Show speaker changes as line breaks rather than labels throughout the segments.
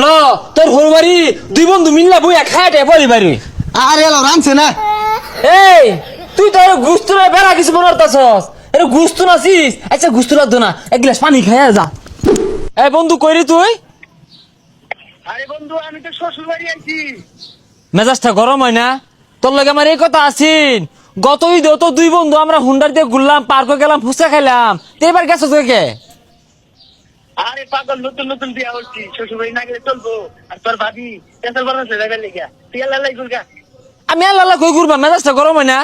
ল তোর হরবারি দুই বন্ধু মিল্লা বইয়া খায়াটে বলি বাড়ি।
আরে এলো রানছে না।
এই তুই তো গুস্তু না বেড়া কিছু মনে করতাছস, এটা গুস্তু নাছিস? আচ্ছা গুস্তু লাগতো না, এক গ্লাস পানি খাইয়া যা। এই বন্ধু কইরি তুই?
আরে বন্ধু আমি তো শ্বশুর বাড়ি আইছি।
মেজাজটা গরম হয় না? তোর লগে আমার এই কথা আছিন, গত ঈদে তো দুই বন্ধু আমরা হুন্ডার দিয়ে ঘুরলাম, পার্কে গেলাম, ফুচকা খাইলাম, তো এবার গেছো তুই কে?
আরে পাগল নতুন নতুন বিয়া হচ্ছি, শ্বশুর বাড়ি না গেলে চলবো? আর তোর ভাবি পেশাল বানাচ্ছে দেখার লেগা, তুই আল্লাহ গুরগা।
আমি আল্লাহ কই ঘুরবা, মেজাজটা গরম হয় না?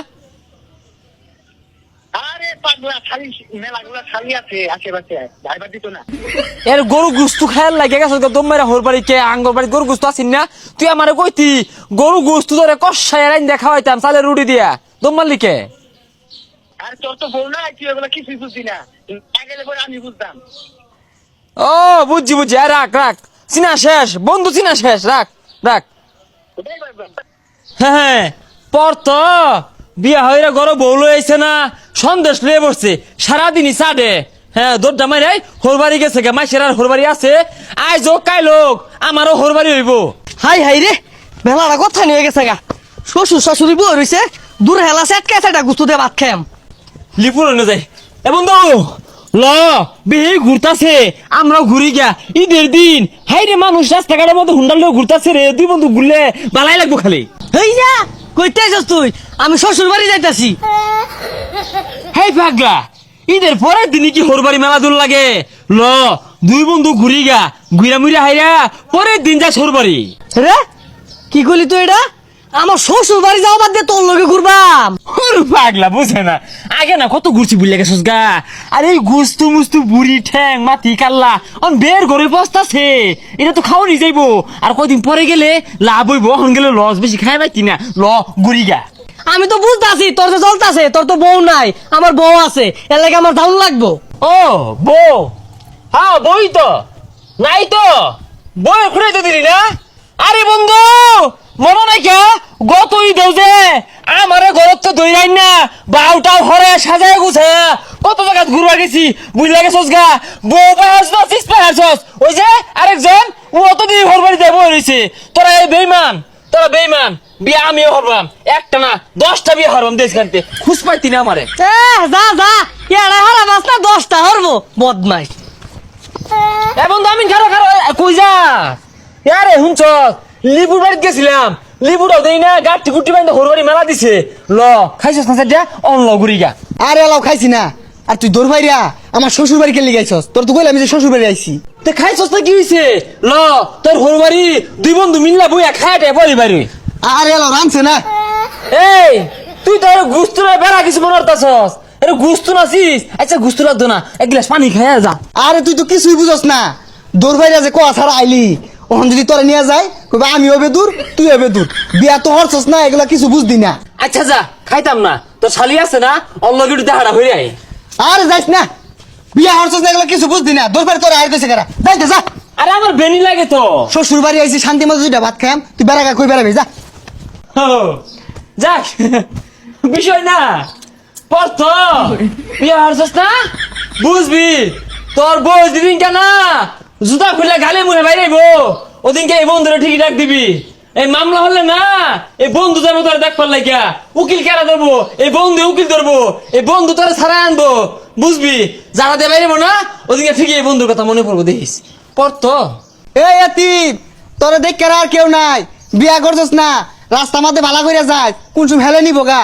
আরে পাগলা খালি মেলাগুলা খালি আছে আশেপাশে, ভাইবার দিত না।
এর গরু গুস্তু খায়ার লাগে গেছো দম মেরা হোর বাড়ি কে আঙ্গর বাড়ি গরু গুস্তু আসিন না? তুই আমারে কইতি গরু গুস্তু ধরে কষাই রাইন দেখা হইতাম চালের রুটি দিয়া, দম মারলি কে?
আর তোর তো বউ না, তুই এগুলো কিছুই বুঝছি না, না গেলে পরে আমি বুঝতাম।
ও বুঝছি বুঝছি, রাখ রাখ, চিনা শেষ বন্ধু, চিনা শেষ, রাখ রাখ।
ওটাই ভাবলাম।
হ্যাঁ পর তো বিয়া হইরা ঘরে বউ লই আইছে না, সন্দেশ লয়ে বসছে সারাদিনই চাটে। হ্যাঁ দৌড়টা মাইরাই হোর বাড়ি গেছে গে, মাইসের আর হোর বাড়ি আছে, আজ হোক কাই লোক আমারও হোর বাড়ি হইব।
হাই হাই রে, মেলাটা কথা নিয়ে গেছে গা। শ্বশুর শাশুড়ি বউ রয়েছে, দূর হেলা সেটকা সেটা গুস্তু দিয়ে ভাত খাম।
লিপুর না যাই এ বন্ধু ল বেহে ঘুরতাছে, আমরাও ঘুরি গিয়া ঈদের দিন। হাই রে মানুষ রাস্তাঘাটের মধ্যে হুন্ডার লোক ঘুরতাছে রে, দুই বন্ধু ঘুরলে বালাই লাগবো খালি।
হেই যা, কইতে আছিস তুই? আমি শ্বশুর বাড়ি যাইতাছি।
হেই পাগলা, ঈদের পরের দিনই কি হোর বাড়ি মেলা দূর লাগে? ল দুই বন্ধু ঘুরি গা, ঘুরা মুড়া হাইরা পরের দিন যা হোর বাড়ি।
রে কি করলি তুই এটা? আমার শ্বশুর বাড়ি যাও বাদ দিয়ে তোর লগে ঘুরবাম।
ওর পাগলা বুঝে না, আগে না কত ঘুরছি বুঝলে গেছিস গা। আর এই গুস্তু মুস্তু বুড়ি ঠ্যাং মাটি কাল্লা অন বের ঘরে বসতাছে, এটা তো খাওয়ানি যাইবো। আর কদিন পরে গেলে লাভ হইব, এখন গেলে লস বেশি খাই পাইতি না। ল ঘুরি গা।
আমি তো বুঝতাছি তোর যে চলতাছে, তোর তো বউ নাই, আমার বউ আছে, এর লাগে আমার দারুণ লাগবো।
ও বউ, হ্যাঁ বই তো নাই তো, বই খুঁড়ে তো দিলি না। আরে বন্ধু মনে নাই কে গত ঈদেও যে আমারে ঘরত তো দইরাই না, বাউটাও হরে সাজায় গুছে কত জায়গা ঘুরবা গেছি বুঝলা গেছস গা। বউ পাহাস না সিস পাহাস, ওই যে আরেকজন ও অতদিন ঘর বাড়ি যাবো রয়েছে। তোরা এই বেইমান, তোরা বেইমান, বিয়ে আমিও হরবাম, একটা না 10টা বিয়ে হরবাম দেশ কানতে, খুশ পাইতি না আমারে।
যা যা, এড়া হারা মাছ না 10টা হরবো বদমাইশ।
এ বন্ধু আমি খারো খারো কই যা আরে হুনছ লিপুর বাড়িতে গেছিলাম, লিপুটাও দেই না, গাঠি গুটি বাইন্দা হরবারি মেলা দিছে। ল খাইছস না সেটা অন ল ঘুরি গা।
আরে এলাও খাইছি না। আর তুই দৌড় ভাইরা আমার শ্বশুর বাড়ি কেলি গাইছস? তোর তো কইলাম যে শ্বশুর বাড়ি আইছি।
তে খাইছস না কি হইছে? ল তোর হরবারি দুই বন্ধু মিল্লা বইয়া খায়াটে বলি বাড়ি।
আরে এলাও রানছে না।
এই তুই তো গুস্তু না বেড়া কিছু মনে করতাছস, এটা গুস্তু নাছিস? আচ্ছা গুস্তু লাগতো না, এক গ্লাস পানি খাইয়া যা।
আরে তুই তো কিছুই বুঝস না। দৌড় ভাইরা যে কোয়া ছাড়া আইলি, ওখান যদি তোরা নিয়ে যায় কইবা আমি হবে দূর তুই হবে দূর, বিয়া তো হরছস না, এগুলা কিছু বুঝদি না।
আচ্ছা যা খাইতাম না, তোর শালি আছে না অল্লগিটু দেখাটা হইরে আই।
আরে যাইস না, বিয়া হরছস না, এগুলা কিছু বুঝদি না। দৌড় ভাই তোরা আয় কইছে কারা, যাইতে যা।
আরে আমার বেনি লাগে তো।
শ্বশুর বাড়ি আইছি শান্তি মতো দুইটা ভাত খাম, তুই বেড়া কই বেড়াবি যা।
ও, যাক বিষয় না পর তো বিয়ে হারছস না বুঝবি। তোর বউ যেদিন কেনা জুতা খুলে গালে মুহে বাইরেব, ওদিনকে এই বন্ধুরা ঠিকই ডাক দিবি। এই মামলা হলে না এই বন্ধু যাবো তোরা দেখ পারলাই গা, উকিল কেনা ধরবো, এই বন্ধু উকিল ধরবো, এই বন্ধু তোরা ছাড়াই আনবো, বুঝবি। যারা দিয়ে বাইরেব না ওদিনকে ঠিকই এই বন্ধুর কথা মনে পড়বো, দেখিস পর তো।
এই এতিম, তোরা দেখ আর কেউ নাই, বিয়া করছস না, রাস্তা মাঝে ভালা কইরা যায়, কোন সময় হেলে নিব গা।